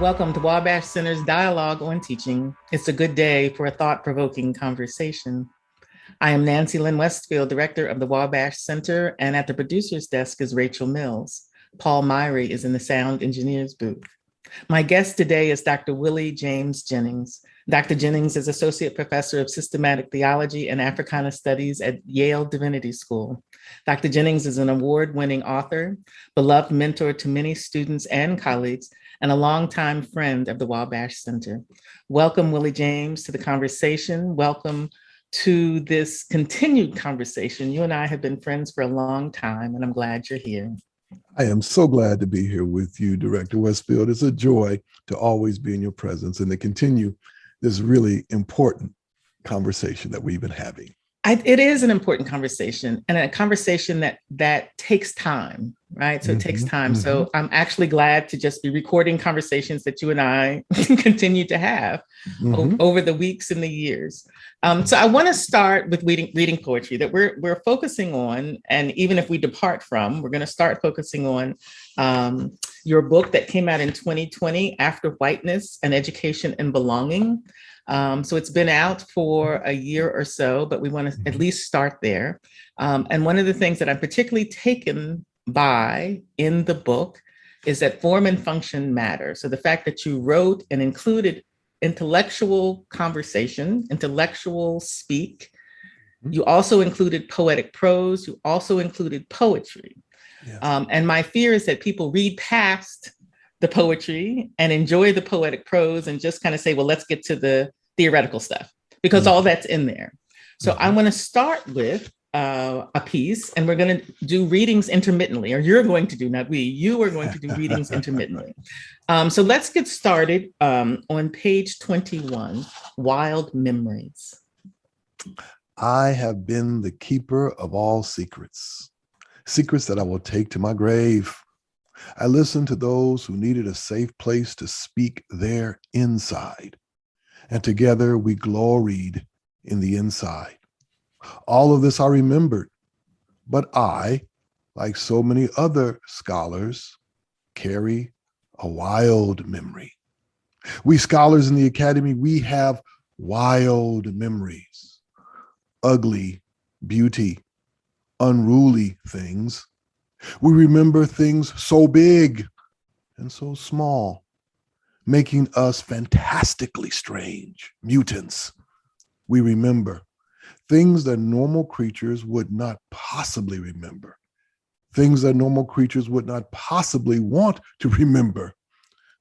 Welcome to Wabash Center's Dialogue on Teaching. It's a good day for a thought-provoking conversation. I am Nancy Lynn Westfield, director of the Wabash Center, and at the producer's desk is Rachel Mills. Paul Myrie is in the sound engineer's booth. My guest today is Dr. Willie James Jennings. Dr. Jennings is Associate Professor of Systematic Theology and Africana Studies at Yale Divinity School. Dr. Jennings is an award-winning author, beloved mentor to many students and colleagues, and a longtime friend of the Wabash Center. Welcome, Willie James, to the conversation. Welcome to this continued conversation. You and I have been friends for a long time, and I'm glad you're here. I am so glad to be here with you, Director Westfield. It's a joy to always be in your presence and to continue this really important conversation that we've been having. It is an important conversation, and a conversation that takes time, right? So it takes time. So I'm actually glad to just be recording conversations that you and I continue to have over the weeks and the years. So I want to start with reading poetry that we're focusing on, and even if we depart from, we're going to start focusing on your book that came out in 2020, After Whiteness, An Education in Belonging. So it's been out for a year or so, but we want to at least start there. And one of the things that I'm particularly taken by in the book is that form and function matter. So the fact that you wrote and included intellectual conversation, intellectual speak, you also included poetic prose, you also included poetry. Yes. And my fear is that people read past the poetry and enjoy the poetic prose and just kind of say, well, let's get to the theoretical stuff, because all that's in there. So I want to start with a piece, and we're going to do readings intermittently, or you're going to do, not we, you are going to do readings intermittently. So let's get started on page 21, Wild Memories. I have been the keeper of all secrets, secrets that I will take to my grave. I listened to those who needed a safe place to speak their inside, and together we gloried in the inside. All of this I remembered, but I, like so many other scholars, carry a wild memory. We scholars in the academy, we have wild memories, ugly beauty, unruly things. We remember things so big and so small, making us fantastically strange, mutants. We remember things that normal creatures would not possibly remember, things that normal creatures would not possibly want to remember,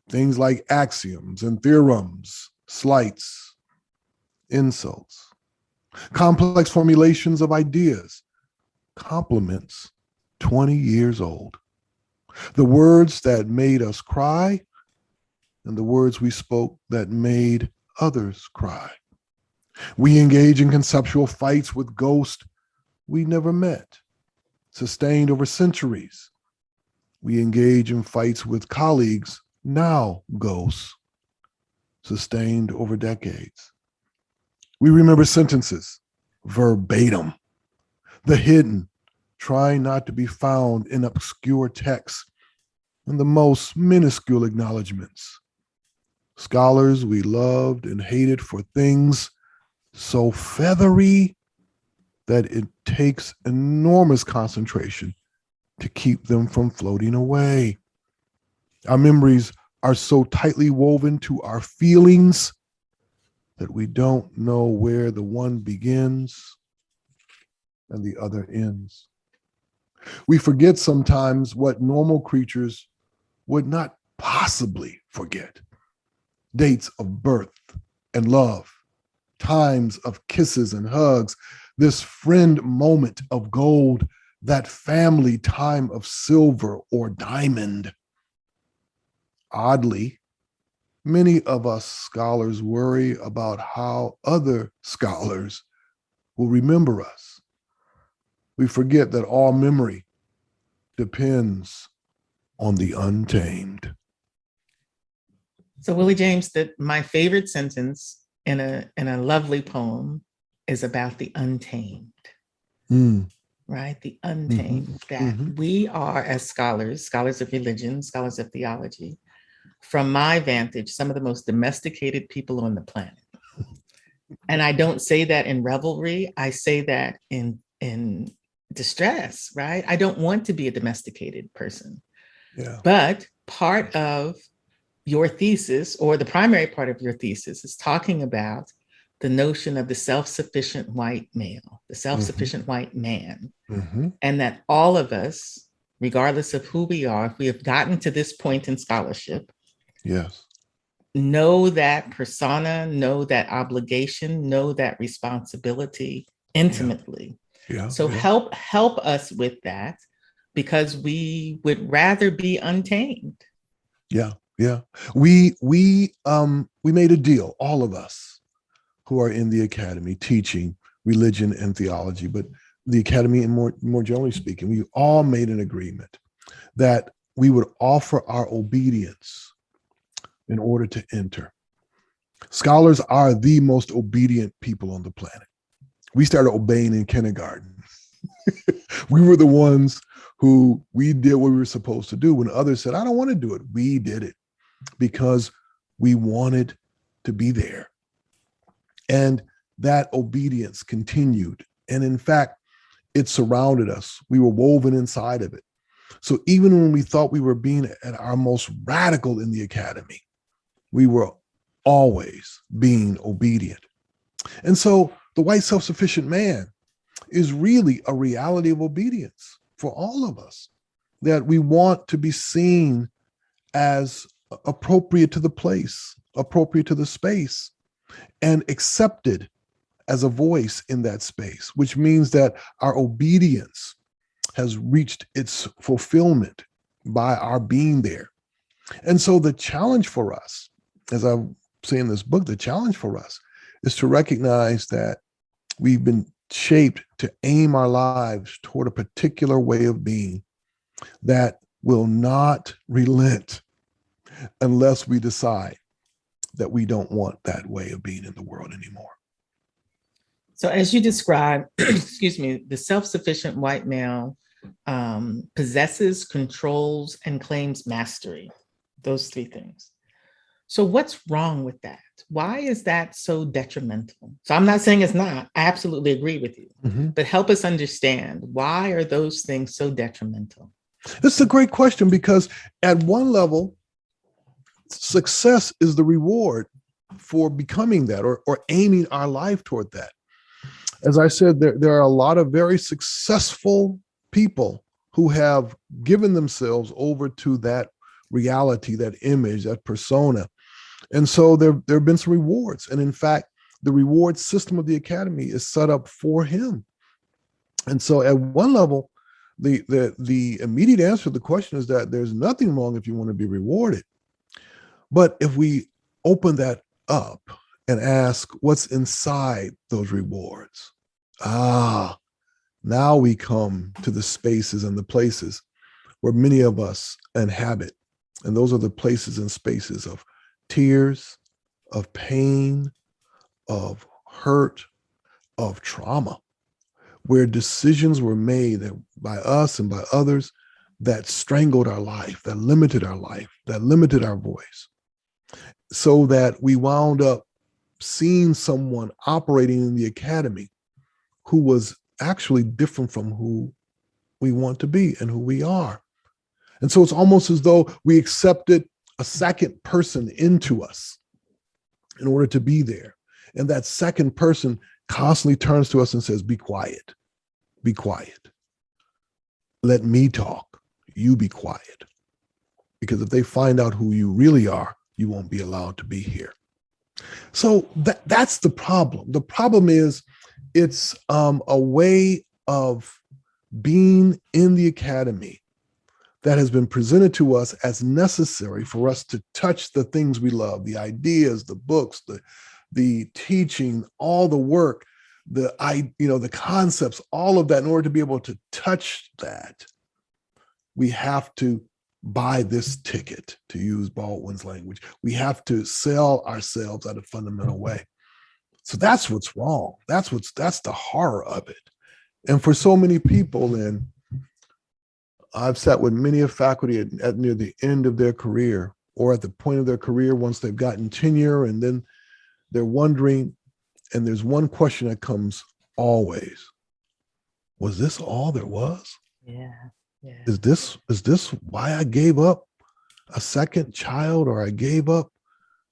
things like axioms and theorems, slights, insults, complex formulations of ideas, compliments 20 years old, the words that made us cry, and the words we spoke that made others cry. We engage in conceptual fights with ghosts we never met, sustained over centuries. We engage in fights with colleagues, now ghosts, sustained over decades. We remember sentences verbatim, the hidden, trying not to be found in obscure texts, and the most minuscule acknowledgments. Scholars we loved and hated for things so feathery that it takes enormous concentration to keep them from floating away. Our memories are so tightly woven to our feelings that we don't know where the one begins and the other ends. We forget sometimes what normal creatures would not possibly forget. Dates of birth and love, times of kisses and hugs, this friend moment of gold, that family time of silver or diamond. Oddly, many of us scholars worry about how other scholars will remember us. We forget that all memory depends on the untamed. So Willie James, my favorite sentence in a lovely poem is about the untamed, right? The untamed, that we are, as scholars of religion, scholars of theology, from my vantage, some of the most domesticated people on the planet. And I don't say that in revelry. I say that in distress, right? I don't want to be a domesticated person. Yeah. But part of your thesis, or the primary part of your thesis, is talking about the notion of the self-sufficient white male, the self-sufficient white man, and that all of us, regardless of who we are, if we have gotten to this point in scholarship, yes, know that persona, know that obligation, know that responsibility intimately. So help us with that, because we would rather be untamed. Yeah. We made a deal, all of us who are in the academy teaching religion and theology, but the academy, and more generally speaking, we all made an agreement that we would offer our obedience in order to enter. Scholars are the most obedient people on the planet. We started obeying in kindergarten. We were the ones who we did what we were supposed to do. When others said, I don't want to do it, we did it because we wanted to be there. And that obedience continued. And in fact, it surrounded us. We were woven inside of it. So even when we thought we were being at our most radical in the academy, we were always being obedient. And so the white self-sufficient man is really a reality of obedience for all of us, that we want to be seen as appropriate to the place, appropriate to the space, and accepted as a voice in that space, which means that our obedience has reached its fulfillment by our being there. And so the challenge for us, as I say in this book, the challenge for us is to recognize that we've been shaped to aim our lives toward a particular way of being that will not relent unless we decide that we don't want that way of being in the world anymore. So as you describe, excuse me, the self-sufficient white male possesses, controls, and claims mastery, those three things. So what's wrong with that? Why is that so detrimental? So I'm not saying it's not, I absolutely agree with you, but help us understand, why are those things so detrimental? This is a great question, because at one level, success is the reward for becoming that, or aiming our life toward that. As I said, there are a lot of very successful people who have given themselves over to that reality, that image, that persona. And so there have been some rewards. And in fact, the reward system of the academy is set up for him. And so at one level, the immediate answer to the question is that there's nothing wrong if you want to be rewarded. But if we open that up and ask what's inside those rewards, now we come to the spaces and the places where many of us inhabit. And those are the places and spaces of tears, of pain, of hurt, of trauma, where decisions were made by us and by others that strangled our life, that limited our life, that limited our voice, so that we wound up seeing someone operating in the academy who was actually different from who we want to be and who we are. And so it's almost as though we accepted a second person into us in order to be there. And that second person constantly turns to us and says, be quiet, be quiet. Let me talk, you be quiet. Because if they find out who you really are, you won't be allowed to be here. So that's the problem. The problem is it's a way of being in the academy that has been presented to us as necessary for us to touch the things we love, the ideas, the books, the teaching, all the work, the concepts, all of that. In order to be able to touch that, we have to buy this ticket, to use Baldwin's language. We have to sell ourselves at a fundamental way. So that's what's wrong. That's the horror of it. And for so many people, and I've sat with many a faculty at near the end of their career, or at the point of their career once they've gotten tenure, and then they're wondering, and there's one question that comes always: was this all there was? Yeah. Yeah. Is this why I gave up a second child, or I gave up,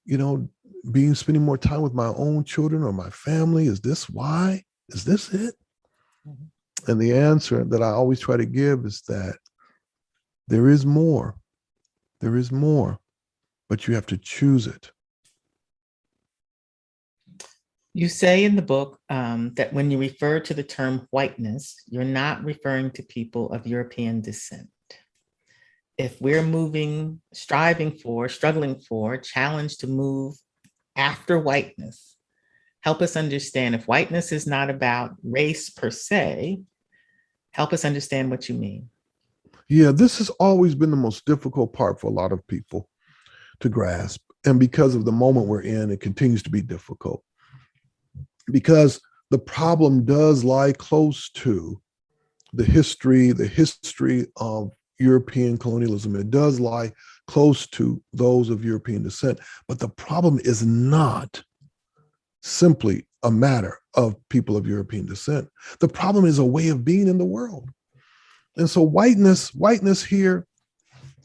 spending more time with my own children or my family? Is this why? Is this it? Mm-hmm. And the answer that I always try to give is that there is more. There is more, but you have to choose it. You say in the book that when you refer to the term whiteness, you're not referring to people of European descent. If we're striving for, struggling for, challenged to move after whiteness, help us understand, if whiteness is not about race per se, help us understand what you mean. Yeah, this has always been the most difficult part for a lot of people to grasp. And because of the moment we're in, it continues to be difficult. Because the problem does lie close to the history of European colonialism. It does lie close to those of European descent. But the problem is not simply a matter of people of European descent. The problem is a way of being in the world. And so whiteness here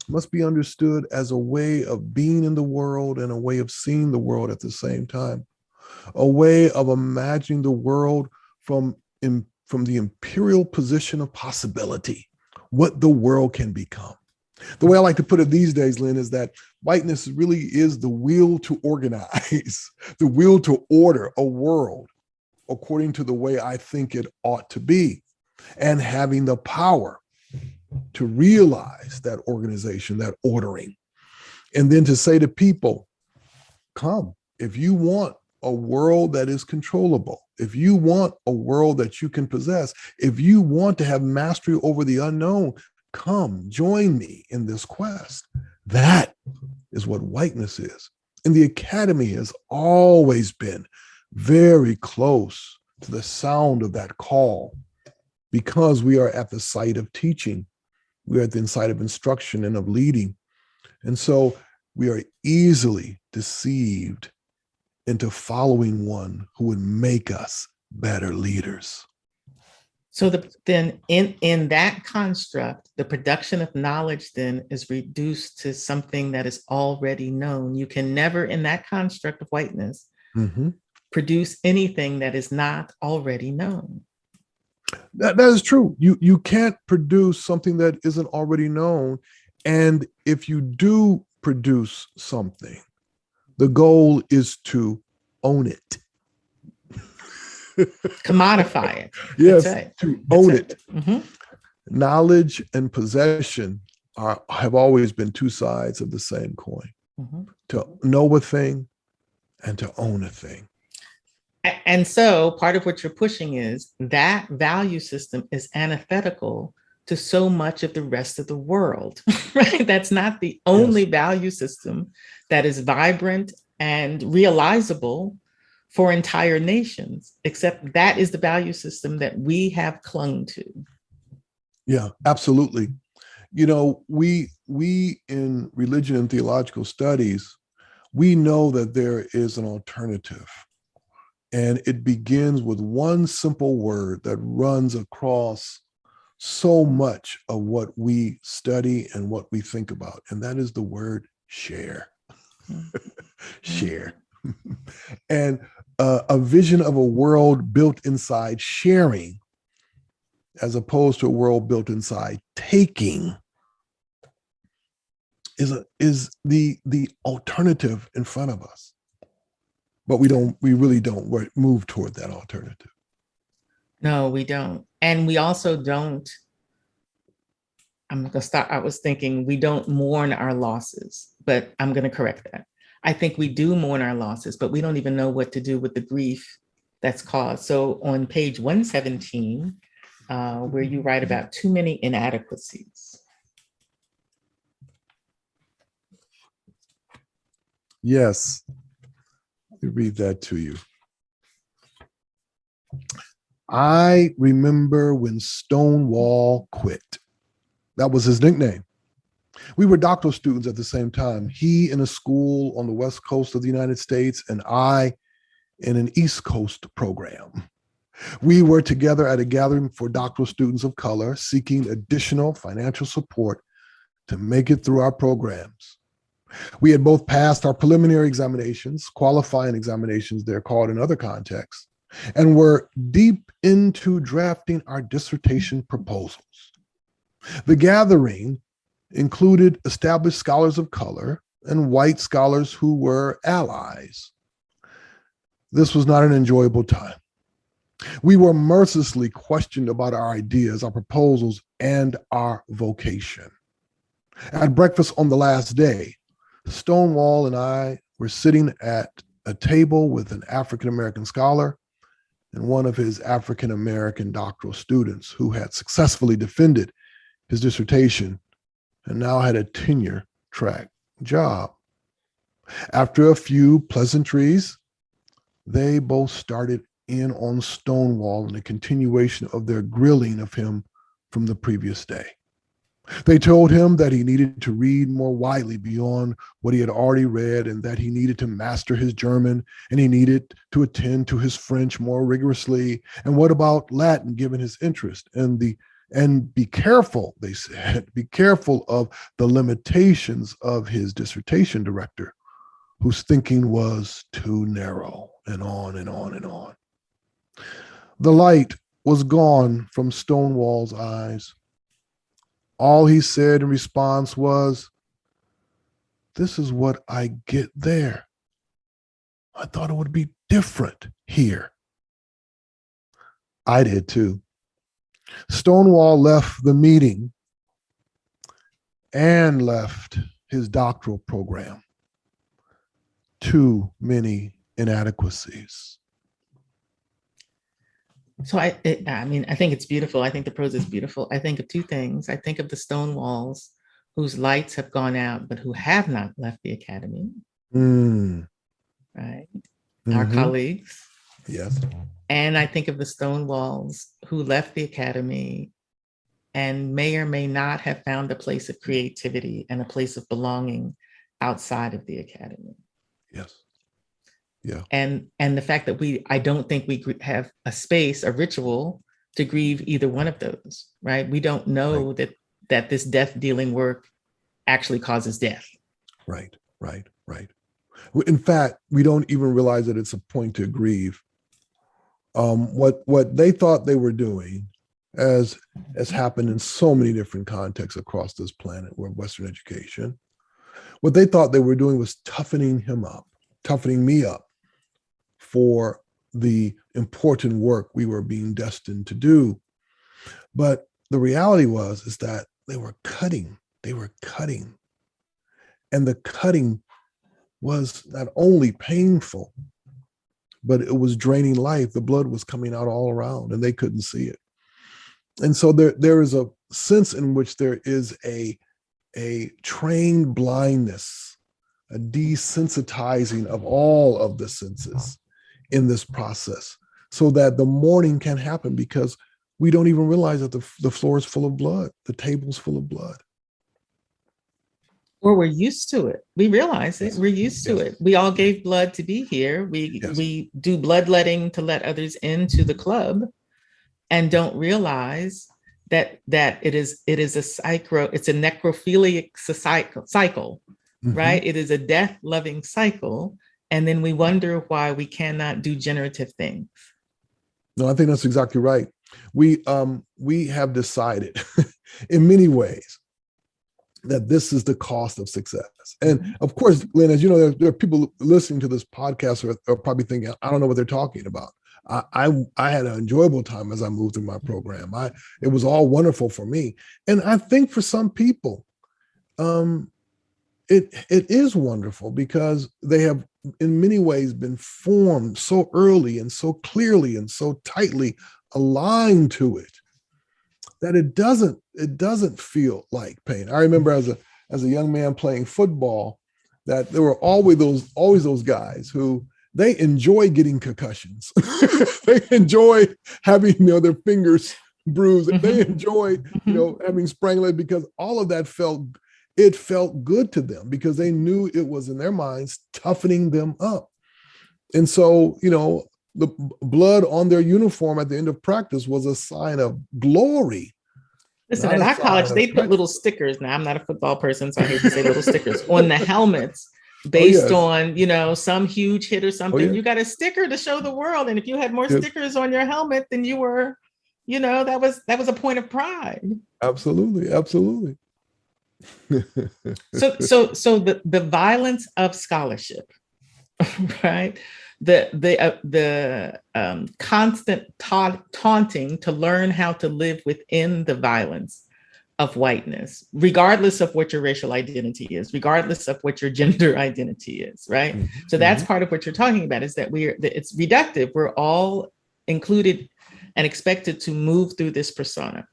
must be understood as a way of being in the world and a way of seeing the world at the same time, a way of imagining the world from the imperial position of possibility, what the world can become. The way I like to put it these days, Lynn, is that whiteness really is the will to organize, the will to order a world according to the way I think it ought to be, and having the power to realize that organization, that ordering. And then to say to people, come, if you want a world that is controllable, if you want a world that you can possess, if you want to have mastery over the unknown, come, join me in this quest. That is what whiteness is. And the academy has always been very close to the sound of that call, because we are at the site of teaching. We are at the site of instruction and of leading. And so we are easily deceived into following one who would make us better leaders. So then in that construct, the production of knowledge then is reduced to something that is already known. You can never, in that construct of whiteness, produce anything that is not already known. That is true. You can't produce something that isn't already known. And if you do produce something, the goal is to own it. Commodify it. Yes, right. To own it. Mm-hmm. Knowledge and possession have always been two sides of the same coin. Mm-hmm. To know a thing and to own a thing. And so part of what you're pushing is that value system is antithetical to so much of the rest of the world, right? That's not the only value system that is vibrant and realizable for entire nations, except that is the value system that we have clung to. Yeah, absolutely. You know, we in religion and theological studies, we know that there is an alternative. And it begins with one simple word that runs across so much of what we study and what we think about. And that is the word share. Share. And a vision of a world built inside sharing, as opposed to a world built inside taking, is the alternative in front of us. But we really don't move toward that alternative. No, we don't. And we also don't, I'm going to stop. I was thinking we don't mourn our losses, but I'm going to correct that. I think we do mourn our losses, but we don't even know what to do with the grief that's caused. So on page 117, where you write about too many inadequacies. Yes. Let me read that to you. I remember when Stonewall quit. That was his nickname. We were doctoral students at the same time. He in a school on the West Coast of the United States, and I in an East Coast program. We were together at a gathering for doctoral students of color seeking additional financial support to make it through our programs. We had both passed our preliminary examinations, qualifying examinations, they're called in other contexts, and were deep into drafting our dissertation proposals. The gathering included established scholars of color and white scholars who were allies. This was not an enjoyable time. We were mercilessly questioned about our ideas, our proposals, and our vocation. At breakfast on the last day, Stonewall and I were sitting at a table with an African-American scholar and one of his African-American doctoral students who had successfully defended his dissertation and now had a tenure-track job. After a few pleasantries, they both started in on Stonewall in a continuation of their grilling of him from the previous day. They told him that he needed to read more widely beyond what he had already read, and that he needed to master his German, and he needed to attend to his French more rigorously. And what about Latin, given his interest? And be careful, they said, be careful of the limitations of his dissertation director, whose thinking was too narrow, and on and on and on. The light was gone from Stonewall's eyes. All he said in response was, "This is what I get there. I thought it would be different here." I did too. Stonewall left the meeting and left his doctoral program. Too many inadequacies. So I think it's beautiful. I think the prose is beautiful. I think of two things. I think of the Stonewalls whose lights have gone out, but who have not left the academy. Right. Mm-hmm. Our colleagues. Yes. And I think of the Stonewalls who left the academy and may or may not have found a place of creativity and a place of belonging outside of the academy. Yes. Yeah. And the fact that I don't think we have a space, a ritual to grieve either one of those, right? We don't know that this death dealing work actually causes death. Right. In fact, we don't even realize that it's a point to grieve. What they thought they were doing, as happened in so many different contexts across this planet where Western education, what they thought they were doing was toughening me up for the important work we were being destined to do. But the reality is that they were cutting. And the cutting was not only painful, but it was draining life. The blood was coming out all around and they couldn't see it. And so there is a sense in which there is a trained blindness, a desensitizing of all of the senses in this process, so that the mourning can happen because we don't even realize that the floor is full of blood, the table's full of blood. Or we're used to it. We realize it. We're used to it. We all gave blood to be here. We do bloodletting to let others into the club, and don't realize that it is a it's a necrophilic cycle, right? It is a death-loving cycle. And then we wonder why we cannot do generative things. No, I think that's exactly right. We have decided in many ways that this is the cost of success. And of course, Lynn, as you know, there are people listening to this podcast who are probably thinking, I don't know what they're talking about. I had an enjoyable time as I moved through my program. It was all wonderful for me. And I think for some people, it is wonderful because they have in many ways been formed so early and so clearly and so tightly aligned to it that it doesn't feel like pain. I remember as a young man playing football that there were always those guys who they enjoy getting concussions. They enjoy having their fingers bruised. They enjoy having sprained legs because all of that it felt good to them because they knew it was in their minds toughening them up. And so, the blood on their uniform at the end of practice was a sign of glory. Listen, at our college, they put little stickers. Now, I'm not a football person, so I hate to say little stickers on the helmets based on, some huge hit or something. You got a sticker to show the world. And if you had more stickers on your helmet, then you were, that was a point of pride. Absolutely. Absolutely. So the violence of scholarship, right? The constant taunting to learn how to live within the violence of whiteness, regardless of what your racial identity is, regardless of what your gender identity is, right? Mm-hmm. So that's part of what you're talking about, is that it's reductive. We're all included and expected to move through this persona.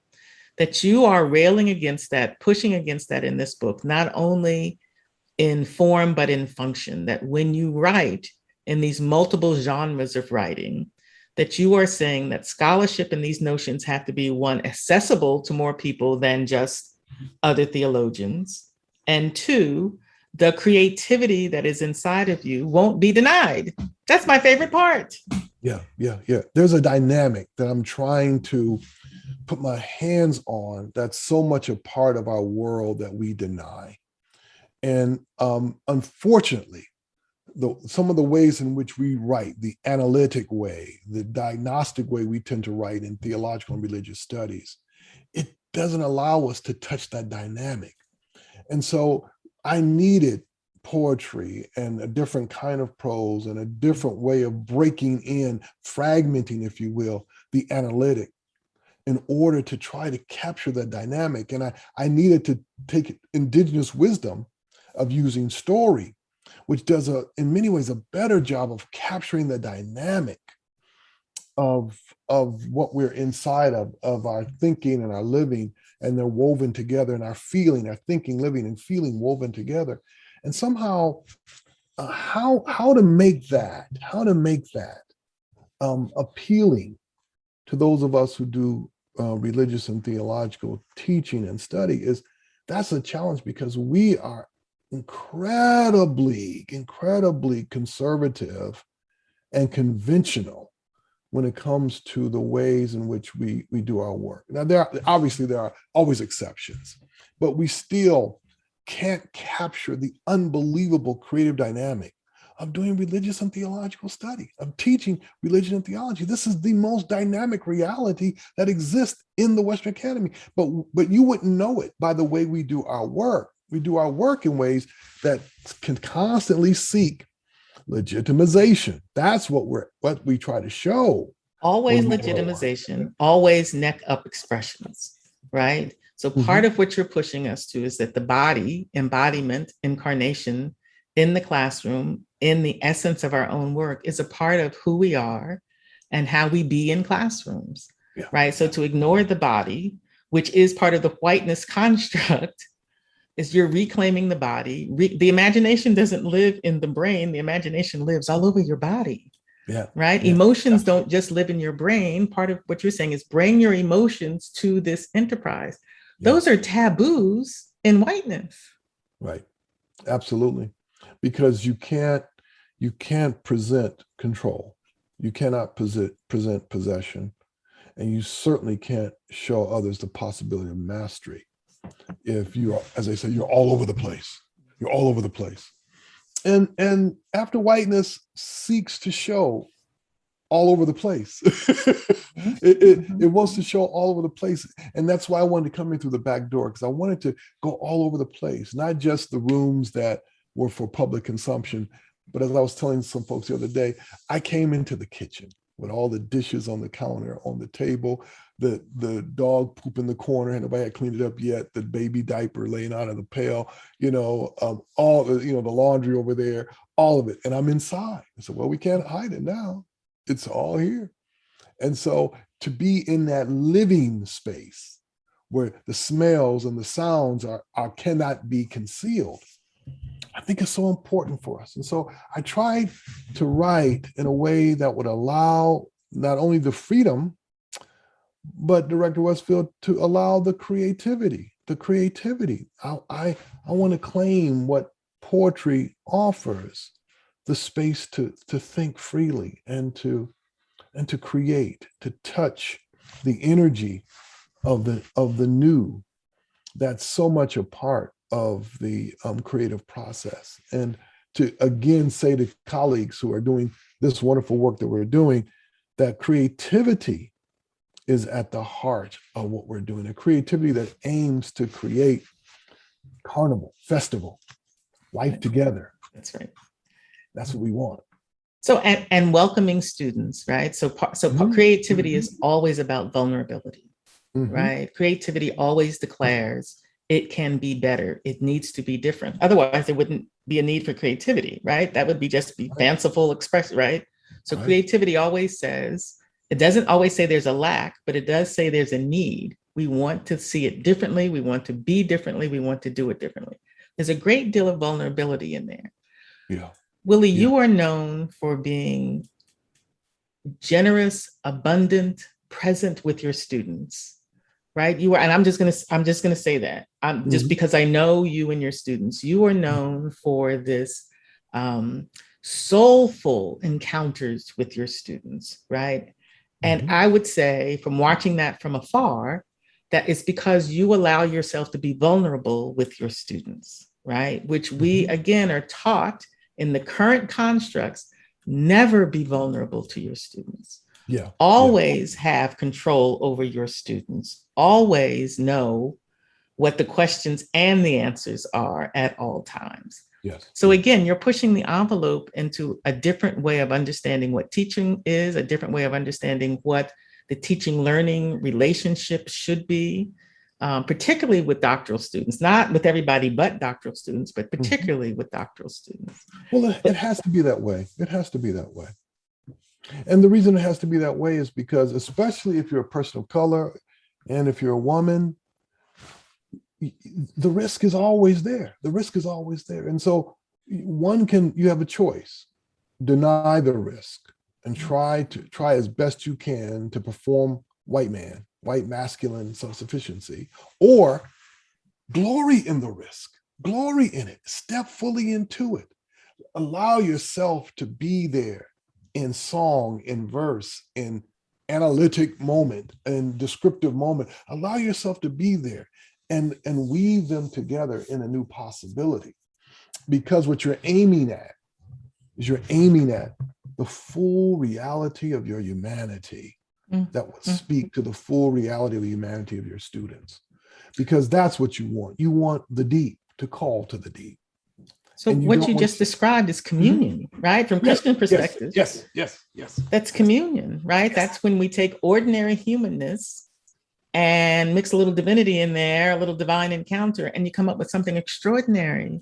That you are railing against that, pushing against that in this book, not only in form, but in function, that when you write in these multiple genres of writing, that you are saying that scholarship and these notions have to be, one, accessible to more people than just other theologians, and two, the creativity that is inside of you won't be denied. That's my favorite part. Yeah. There's a dynamic that I'm trying to put my hands on that's so much a part of our world that we deny. And unfortunately, some of the ways in which we write, the analytic way, the diagnostic way we tend to write in theological and religious studies, it doesn't allow us to touch that dynamic. And so I needed poetry and a different kind of prose and a different way of breaking in, fragmenting, if you will, the analytic in order to try to capture that dynamic. And I needed to take indigenous wisdom of using story, which does in many ways a better job of capturing the dynamic of what we're inside of our thinking and our living, and they're woven together, and our feeling, our thinking, living, and feeling woven together. And somehow, how to make that appealing to those of us who do religious and theological teaching and study that's a challenge, because we are incredibly conservative and conventional when it comes to the ways in which we do our work. Now, there are always exceptions, but we still can't capture the unbelievable creative dynamic of doing religious and theological study, of teaching religion and theology. This is the most dynamic reality that exists in the Western Academy, but you wouldn't know it by the way we do our work. We do our work in ways that can constantly seek legitimization. That's what we try to show. Always legitimization, always neck up expressions, right? So part of what you're pushing us to is that the body, embodiment, incarnation in the classroom, in the essence of our own work, is a part of who we are and how we be in classrooms, right? So to ignore the body, which is part of the whiteness construct, is you're reclaiming the body. The imagination doesn't live in the brain. The imagination lives all over your body, right? Emotions don't just live in your brain. Part of what you're saying is bring your emotions to this enterprise. Those are taboos in whiteness. Right, absolutely. Because you can't present control. You cannot present possession. And you certainly can't show others the possibility of mastery if you are, as I say, you're all over the place. You're all over the place. And after whiteness seeks to show all over the place, it wants to show all over the place. And that's why I wanted to come in through the back door, because I wanted to go all over the place, not just the rooms that were for public consumption. But as I was telling some folks the other day, I came into the kitchen with all the dishes on the counter, on the table, the dog poop in the corner, and nobody had cleaned it up yet, the baby diaper laying out of the pail, all the, the laundry over there, all of it. And I'm inside. I said, well, we can't hide it now. It's all here. And so to be in that living space where the smells and the sounds are cannot be concealed, I think it's so important for us. And so I tried to write in a way that would allow not only the freedom, but Director Westfield, to allow the creativity the creativity. I want to claim what poetry offers, the space to think freely and to create, to touch the energy of the new. That's so much a part of the creative process. And to again say to colleagues who are doing this wonderful work that we're doing, that creativity is at the heart of what we're doing, a creativity that aims to create carnival, festival, life together. That's right. That's what we want. So, and welcoming students, right? So creativity is always about vulnerability, right? Creativity always declares it can be better. It needs to be different. Otherwise, there wouldn't be a need for creativity, right? That would be just be fanciful expression, right? So creativity always says, it doesn't always say there's a lack, but it does say there's a need. We want to see it differently. We want to be differently. We want to do it differently. There's a great deal of vulnerability in there. Yeah. Willie, you are known for being generous, abundant, present with your students, right? You are, and I'm just gonna say that. Just because I know you and your students, you are known for this soulful encounters with your students, right? And I would say, from watching that from afar, that it's because you allow yourself to be vulnerable with your students, right? Which we, again, are taught in the current constructs, never be vulnerable to your students. Yeah. Always have control over your students. Always know what the questions and the answers are at all times. Yes. So again, you're pushing the envelope into a different way of understanding what teaching is, a different way of understanding what the teaching learning relationship should be, particularly with doctoral students, not with everybody but doctoral students, but particularly with doctoral students. Well, it has to be that way. It has to be that way. And the reason it has to be that way is because, especially if you're a person of color and if you're a woman, the risk is always there. The risk is always there. And so you have a choice: deny the risk and try as best you can to perform white masculine self-sufficiency, or glory in the risk, glory in it, step fully into it. Allow yourself to be there in song, in verse, in analytic moment, in descriptive moment. Allow yourself to be there and weave them together in a new possibility. Because what you're aiming at is the full reality of your humanity that would speak to the full reality of the humanity of your students. Because that's what you want. You want the deep to call to the deep. So what you just described is communion, right? From Christian perspective. Yes. That's communion, right? Yes. That's when we take ordinary humanness and mix a little divinity in there, a little divine encounter, and you come up with something extraordinary.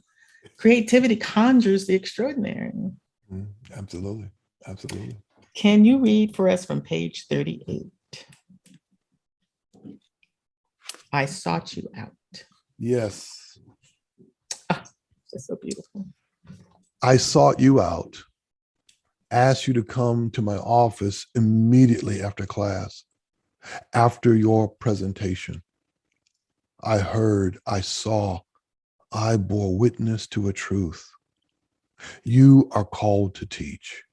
Creativity conjures the extraordinary. Absolutely. Can you read for us from page 38? I sought you out. Yes. That's so beautiful. I sought you out, asked you to come to my office immediately after class, after your presentation. I heard, I saw, I bore witness to a truth. You are called to teach.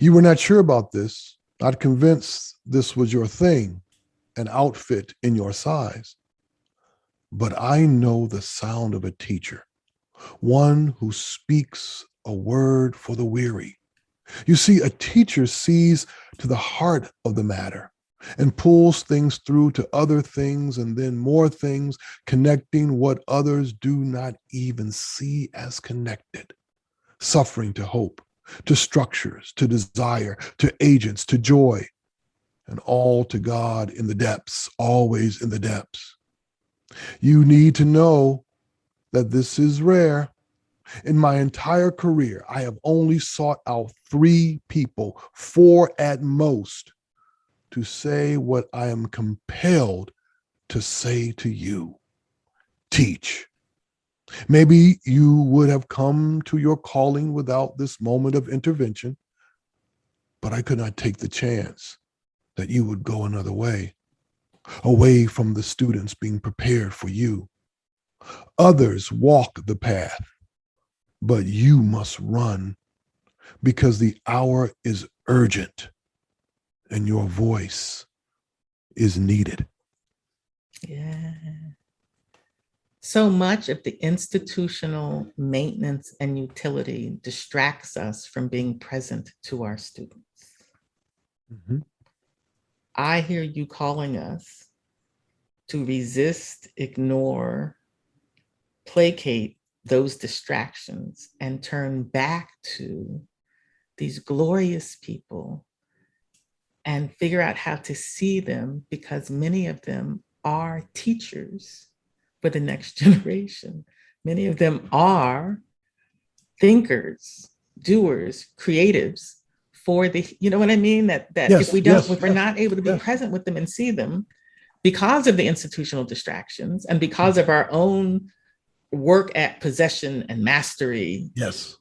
You were not sure about this, not convinced this was your thing, an outfit in your size. But I know the sound of a teacher, one who speaks a word for the weary. You see, a teacher sees to the heart of the matter and pulls things through to other things and then more things, connecting what others do not even see as connected. Suffering to hope, to structures, to desire, to agents, to joy, and all to God in the depths, always in the depths. You need to know that this is rare. In my entire career, I have only sought out 3 people, 4 at most, to say what I am compelled to say to you. Teach. Maybe you would have come to your calling without this moment of intervention, but I could not take the chance that you would go another way. away from the students being prepared for you. Others walk the path, but you must run because the hour is urgent and your voice is needed. Yeah. So much of the institutional maintenance and utility distracts us from being present to our students. Mm-hmm. I hear you calling us to resist, ignore, placate those distractions and turn back to these glorious people and figure out how to see them, because many of them are teachers for the next generation. Many of them are thinkers, doers, creatives for the, you know what I mean? That Yes, if we don't, if we're not able to be present with them and see them because of the institutional distractions and because of our own work at possession and mastery. Yes.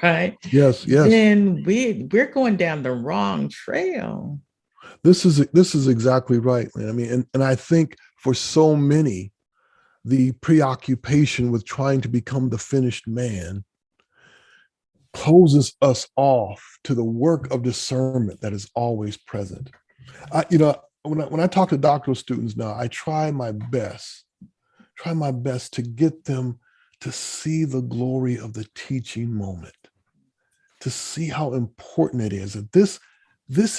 Right. Yes. Then we're going down the wrong trail. This is exactly right. I mean, and I think for so many, the preoccupation with trying to become the finished man closes us off to the work of discernment that is always present. When I talk to doctoral students now, I try my best to get them to see the glory of the teaching moment, to see how important it is. That this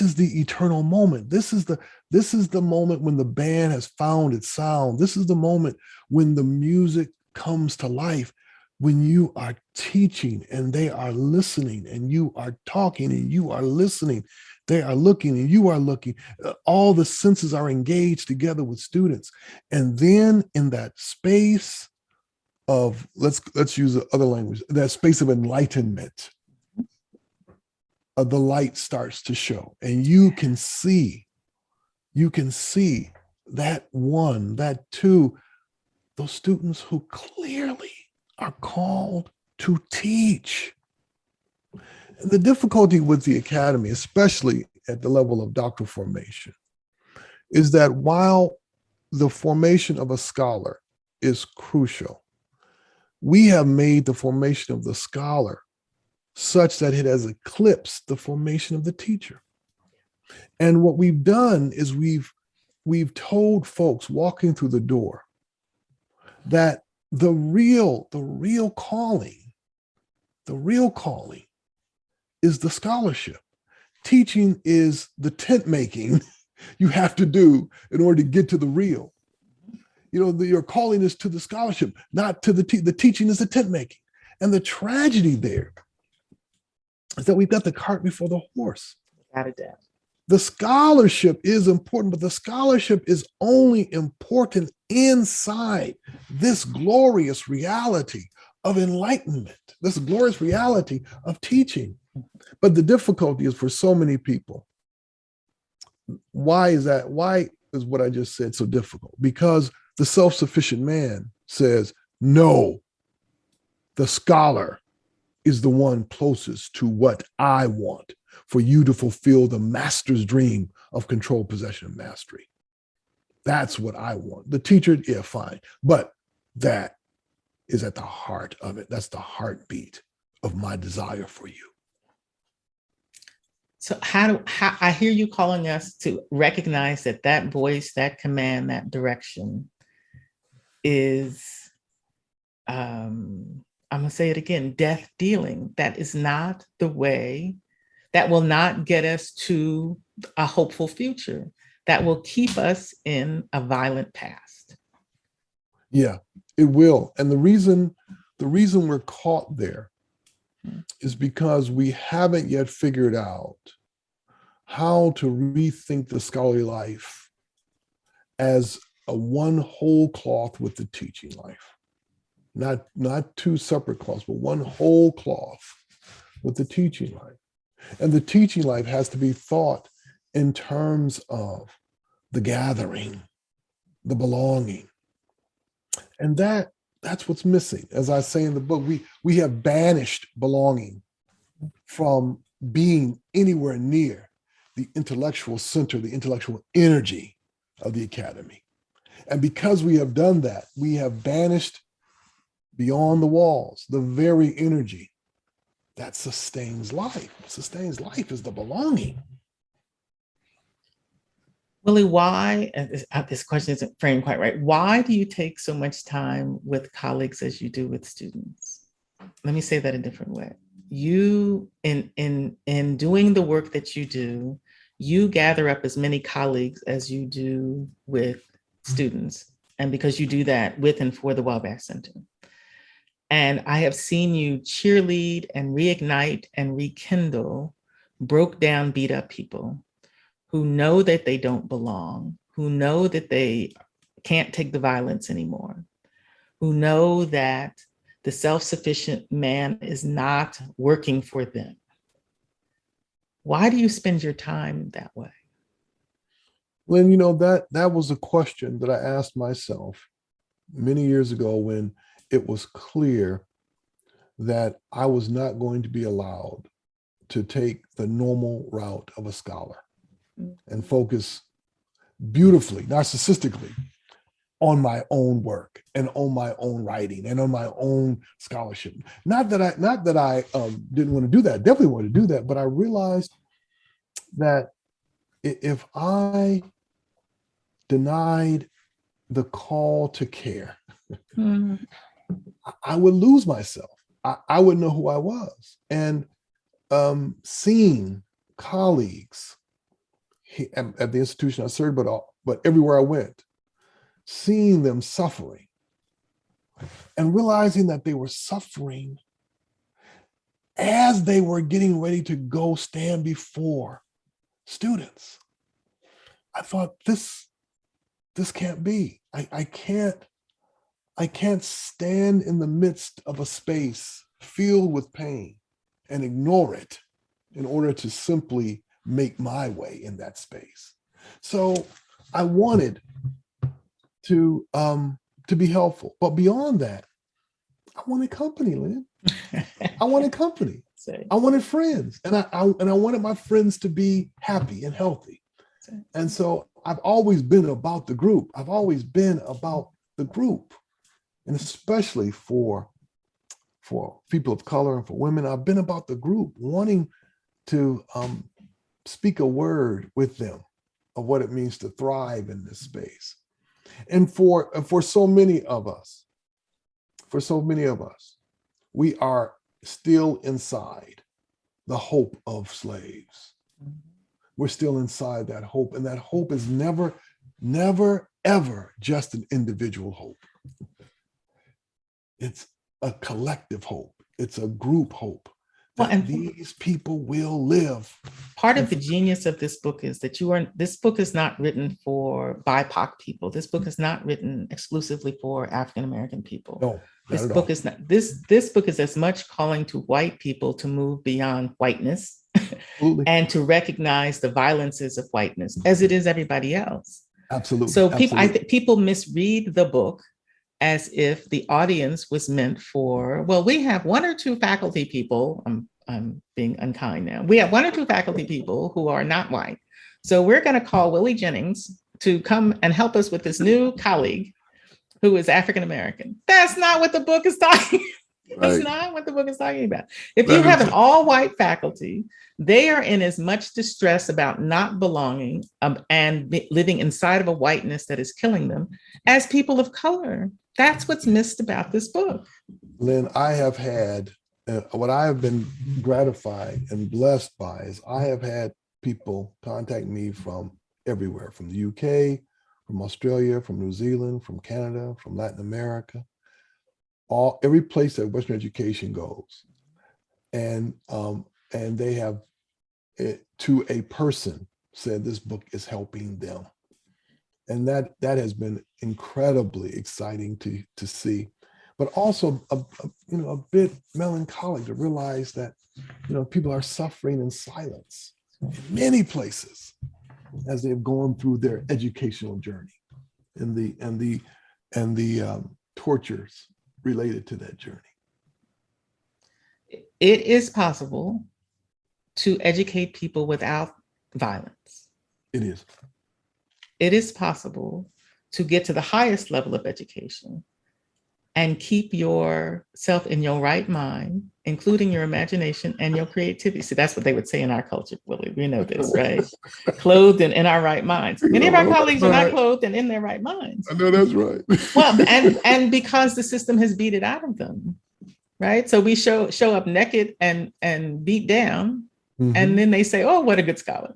is the eternal moment. This is the moment when the band has found its sound. This is the moment when the music comes to life, when you are teaching and they are listening, and you are talking and you are listening. They are looking and you are looking. All the senses are engaged together with students. And then in that space of, let's use the other language, that space of enlightenment, the light starts to show, and you can see that one, that two, those students who clearly are called to teach. And the difficulty with the academy, especially at the level of doctoral formation, is that while the formation of a scholar is crucial, we have made the formation of the scholar such that it has eclipsed the formation of the teacher. And what we've done is we've told folks walking through the door that the real calling is the scholarship. Teaching is the tent making you have to do in order to get to the real. Your calling is to the scholarship, not to the teaching is the tent making. And the tragedy there is that we've got the cart before the horse. Without a doubt. The scholarship is important, but the scholarship is only important inside this glorious reality of enlightenment, this glorious reality of teaching. But the difficulty is for so many people. Why is that? Why is what I just said so difficult? Because the self-sufficient man says, no, the scholar is the one closest to what I want for you to fulfill the master's dream of control, possession, and mastery. That's what I want. The teacher, yeah, fine. But that is at the heart of it. That's the heartbeat of my desire for you. So how I hear you calling us to recognize that voice, that command, that direction is, I'm gonna say it again, death dealing. That is not the way, that will not get us to a hopeful future. That will keep us in a violent past. Yeah, it will. And the reason we're caught there is because we haven't yet figured out how to rethink the scholarly life as a one whole cloth with the teaching life. Not two separate cloths, but one whole cloth with the teaching life. And the teaching life has to be thought in terms of the gathering, the belonging. And that's what's missing. As I say in the book, we have banished belonging from being anywhere near the intellectual center, the intellectual energy of the academy. And because we have done that, we have banished beyond the walls the very energy that sustains life. What sustains life is the belonging. Willie, why, and this question isn't framed quite right, why do you take so much time with colleagues as you do with students? Let me say that a different way. You, in doing the work that you do, you gather up as many colleagues as you do with students, and because you do that with and for the Wabash Center. And I have seen you cheerlead and reignite and rekindle broke down, beat up people who know that they don't belong, who know that they can't take the violence anymore, who know that the self-sufficient man is not working for them. Why do you spend your time that way? Lynn, that was a question that I asked myself many years ago when it was clear that I was not going to be allowed to take the normal route of a scholar and focus beautifully, narcissistically, on my own work and on my own writing and on my own scholarship. Not that I didn't want to do that. Definitely want to do that, but I realized that if I denied the call to care, I would lose myself. I wouldn't know who I was. And seeing colleagues at the institution I served, but everywhere I went, seeing them suffering and realizing that they were suffering as they were getting ready to go stand before students. I thought, this can't be. I can't stand in the midst of a space filled with pain and ignore it in order to simply make my way in that space. So I wanted to be helpful, but beyond that, I wanted company, Lynn. I wanted company. I wanted friends, and I wanted my friends to be happy and healthy. And so I've always been about the group. I've always been about the group, and especially for people of color and for women, I've been about the group, wanting to speak a word with them of what it means to thrive in this space. And for so many of us, we are still inside the hope of slaves. We're still inside that hope, and that hope is never, ever just an individual hope. It's a collective hope. It's a group hope that these people will live. Part of the genius of this book is that this book is not written for BIPOC people. This book is not written exclusively for African-American people. No, this book is not. This book is as much calling to white people to move beyond whiteness and to recognize the violences of whiteness as it is everybody else. Absolutely. So people misread the book as if the audience was meant for, well, we have one or two faculty people, I'm being unkind now. We have one or two faculty people who are not white. So we're going to call Willie Jennings to come and help us with this new colleague who is African-American. That's not what the book is talking about. That's not what the book is talking about. If you have an all-white faculty, they are in as much distress about not belonging and living inside of a whiteness that is killing them as people of color. That's what's missed about this book. Lynn, I have had, what I have been gratified and blessed by is I have had people contact me from everywhere, from the UK, from Australia, from New Zealand, from Canada, from Latin America, every place that Western education goes. And they have, to a person, said this book is helping them. And that has been incredibly exciting to see, but also a bit melancholic to realize that people are suffering in silence in many places as they've gone through their educational journey and the tortures related to that journey. It is possible to educate people without violence. It is. it is possible to get to the highest level of education and keep yourself in your right mind, including your imagination and your creativity. See, that's what they would say in our culture, Willie. We know this, right? Clothed and in our right minds. Many of our colleagues are not clothed and in their right minds. I know that's right. Well, and because the system has beat it out of them, right? So we show up naked and beat down, and then they say, "Oh, what a good scholar."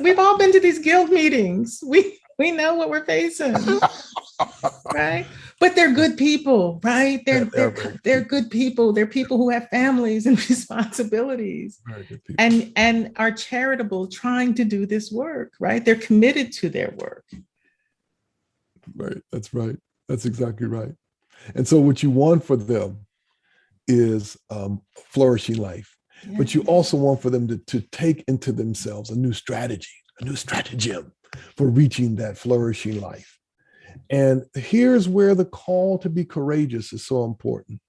We've all been to these guild meetings. We know what we're facing, right? But they're good people, right? They're good people. They're people who have families and responsibilities, and are charitable, trying to do this work, right? They're committed to their work. Right. That's right. That's exactly right. And so what you want for them is flourishing life. Yeah. But you also want for them to take into themselves a new strategy, a new stratagem for reaching that flourishing life. And here's where the call to be courageous is so important.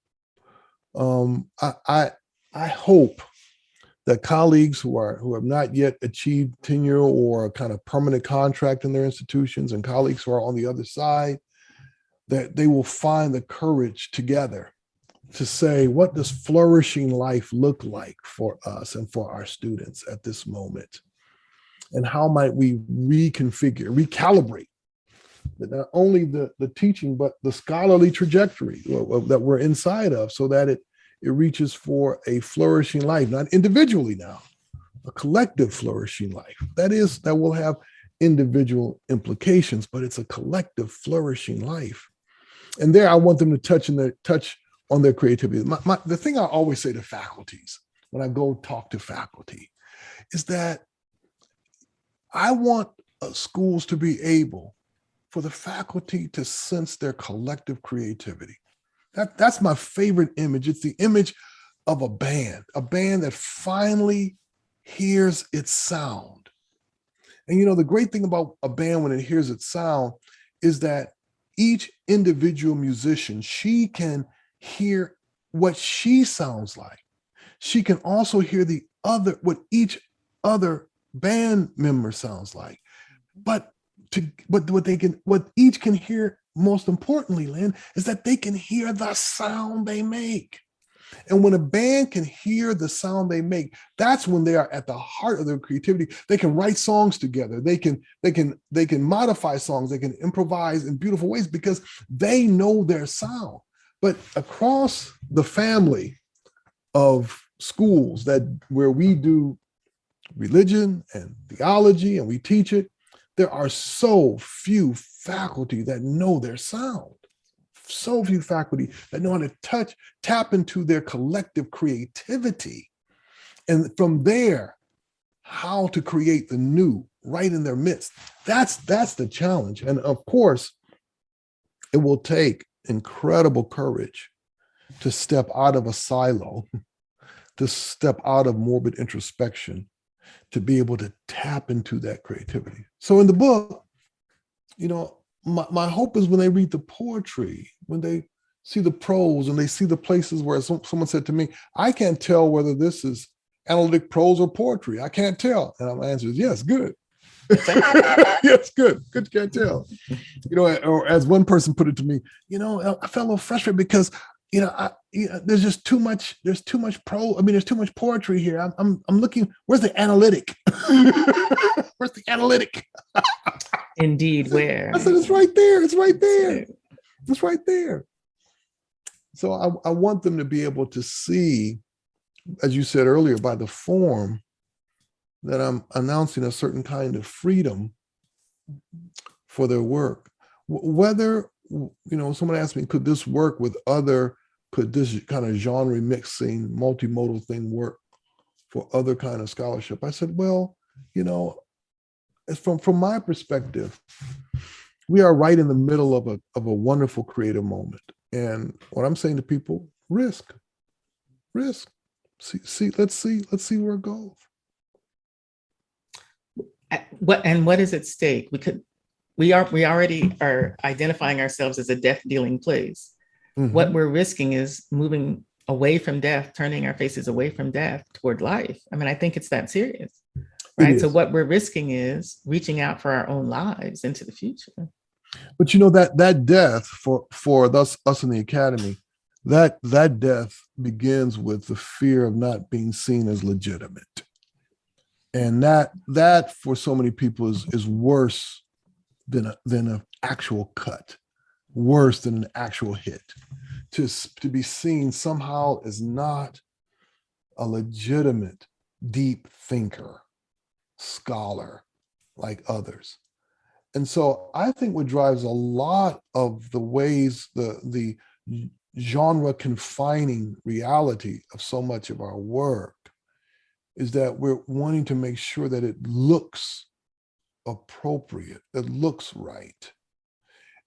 I hope that colleagues who have not yet achieved tenure or a kind of permanent contract in their institutions, and colleagues who are on the other side, that they will find the courage together to say, what does flourishing life look like for us and for our students at this moment? And how might we reconfigure, recalibrate not only the teaching, but the scholarly trajectory that we're inside of, so that it reaches for a flourishing life, not individually now, a collective flourishing life. That will have individual implications, but it's a collective flourishing life. And there I want them to touch on their creativity. The thing I always say to faculties when I go talk to faculty is that I want schools to be able for the faculty to sense their collective creativity. That's my favorite image. It's the image of a band that finally hears its sound. And the great thing about a band when it hears its sound is that each individual musician, she can hear what she sounds like. She can also hear what each other band member sounds like. But what each can hear, most importantly, Lynn, is that they can hear the sound they make. And when a band can hear the sound they make, that's when they are at the heart of their creativity. They can write songs together. They can modify songs. They can improvise in beautiful ways because they know their sound. But across the family of schools where we do religion and theology and we teach it, there are so few faculty that know their sound. So few faculty that know how to tap into their collective creativity. And from there, how to create the new right in their midst. That's the challenge. And of course, it will take incredible courage to step out of a silo, to step out of morbid introspection, to be able to tap into that creativity. So in the book, my hope is when they read the poetry, when they see the prose and they see the places where someone said to me, I can't tell whether this is analytic prose or poetry. I can't tell. And my answer is, yes, good. Yes, good. Good, you can't tell. Or as one person put it to me, I felt a little frustrated because there's just too much. There's too much prose. There's too much poetry here. I'm looking. Where's the analytic? Where's the analytic? Indeed, where? I said it's right there. It's right there. It's right there. So I want them to be able to see, as you said earlier, by the form, that I'm announcing a certain kind of freedom for their work. Whether someone asked me, could this work with could this kind of genre mixing, multimodal thing work for other kind of scholarship? I said, well, from my perspective, we are right in the middle of a wonderful creative moment. And what I'm saying to people, risk. See, let's see where it goes. What is at stake? We already are identifying ourselves as a death-dealing place. Mm-hmm. What we're risking is moving away from death, turning our faces away from death toward life. I think it's that serious. It right? So is. what we're risking is reaching out for our own lives into the future. But you know that death for us in the academy, that death begins with the fear of not being seen as legitimate. And that for so many people is worse than an actual cut, worse than an actual hit. To be seen somehow as not a legitimate deep thinker, scholar like others. And so I think what drives a lot of the ways the genre confining reality of so much of our work is that we're wanting to make sure that it looks appropriate, it looks right.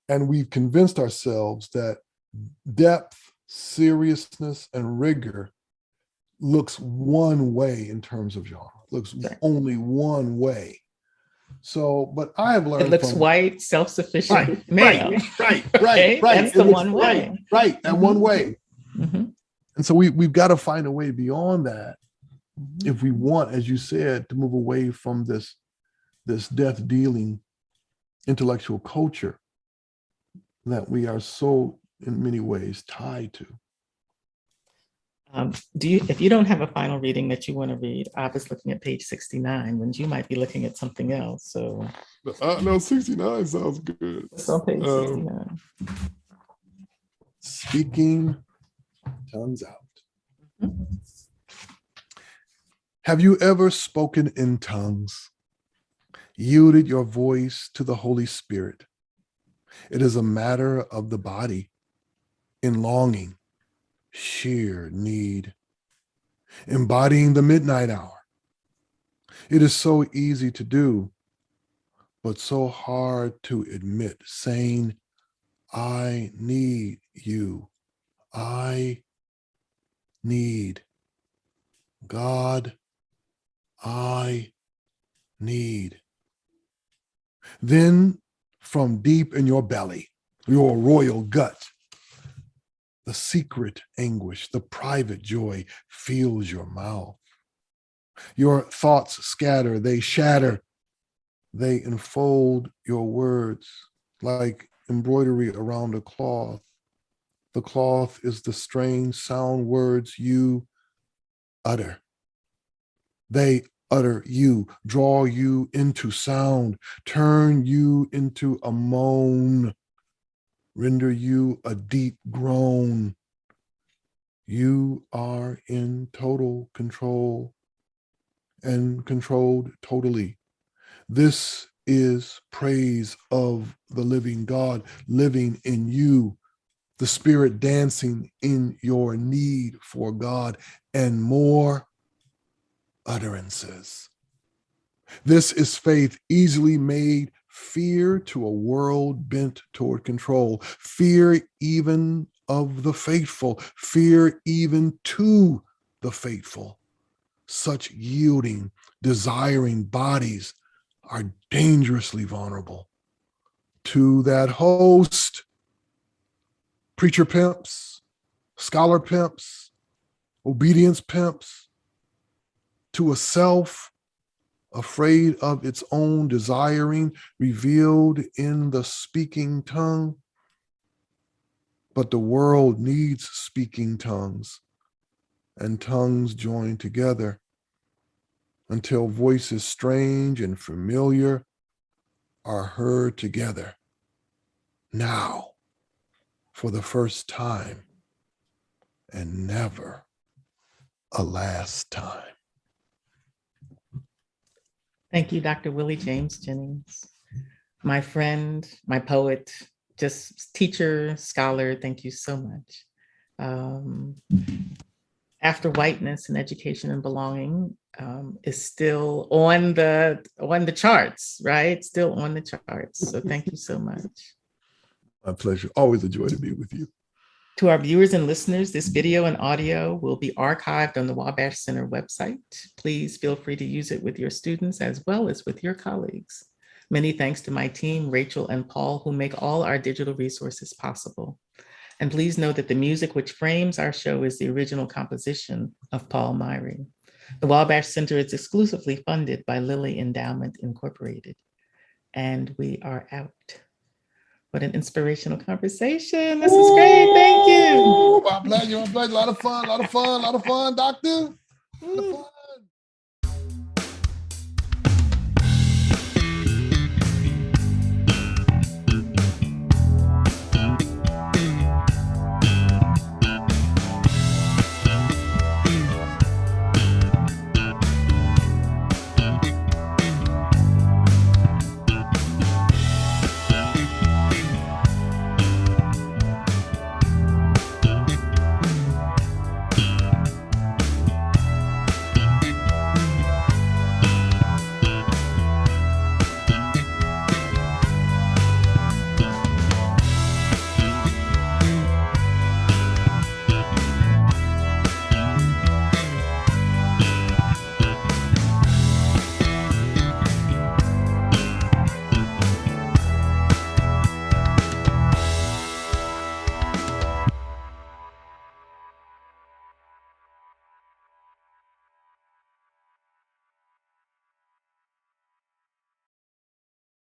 And we've convinced ourselves that depth, seriousness, and rigor looks one way in terms of genre, looks only one way. So, but I have learned it looks from white, self-sufficient male. Right. That's the one way. Right, that one way. Mm-hmm. And so we've got to find a way beyond that if we want, as you said, to move away from this death dealing intellectual culture that we are so in many ways tied to. If you don't have a final reading that you want to read, I was looking at page 69, when you might be looking at something else. So no, 69 sounds good. It's on page 69. Speaking tongues out. Mm-hmm. Have you ever spoken in tongues, yielded your voice to the Holy Spirit? It is a matter of the body, in longing, sheer need, embodying the midnight hour. It is so easy to do, but so hard to admit, saying, I need you. I need God. I need. Then from deep in your belly, your royal gut, the secret anguish, the private joy fills your mouth. Your thoughts scatter, they shatter, they enfold your words like embroidery around a cloth. The cloth is the strange sound words you utter. They utter you, draw you into sound, turn you into a moan, render you a deep groan. You are in total control and controlled totally. This is praise of the living God living in you, the Spirit dancing in your need for God, and more utterances. This is faith easily made fear to a world bent toward control, fear even of the faithful, fear even to the faithful. Such yielding, desiring bodies are dangerously vulnerable to that host. Preacher pimps, scholar pimps, obedience pimps, to a self afraid of its own desiring, revealed in the speaking tongue. But the world needs speaking tongues, and tongues join together until voices strange and familiar are heard together. Now, for the first time, and never a last time. Thank you, Dr. Willie James Jennings, my friend, my poet, just teacher, scholar. Thank you so much. After Whiteness and Education and Belonging is still on the charts, right? Still on the charts. So thank you so much. My pleasure. Always a joy to be with you. To our viewers and listeners, this video and audio will be archived on the Wabash Center website. Please feel free to use it with your students as well as with your colleagues. Many thanks to my team, Rachel and Paul, who make all our digital resources possible. And please know that the music which frames our show is the original composition of Paul Myrie. The Wabash Center is exclusively funded by Lilly Endowment Incorporated. And we are out. What an inspirational conversation. This is great. Thank you. My pleasure. A lot of fun, doctor. A lot of fun.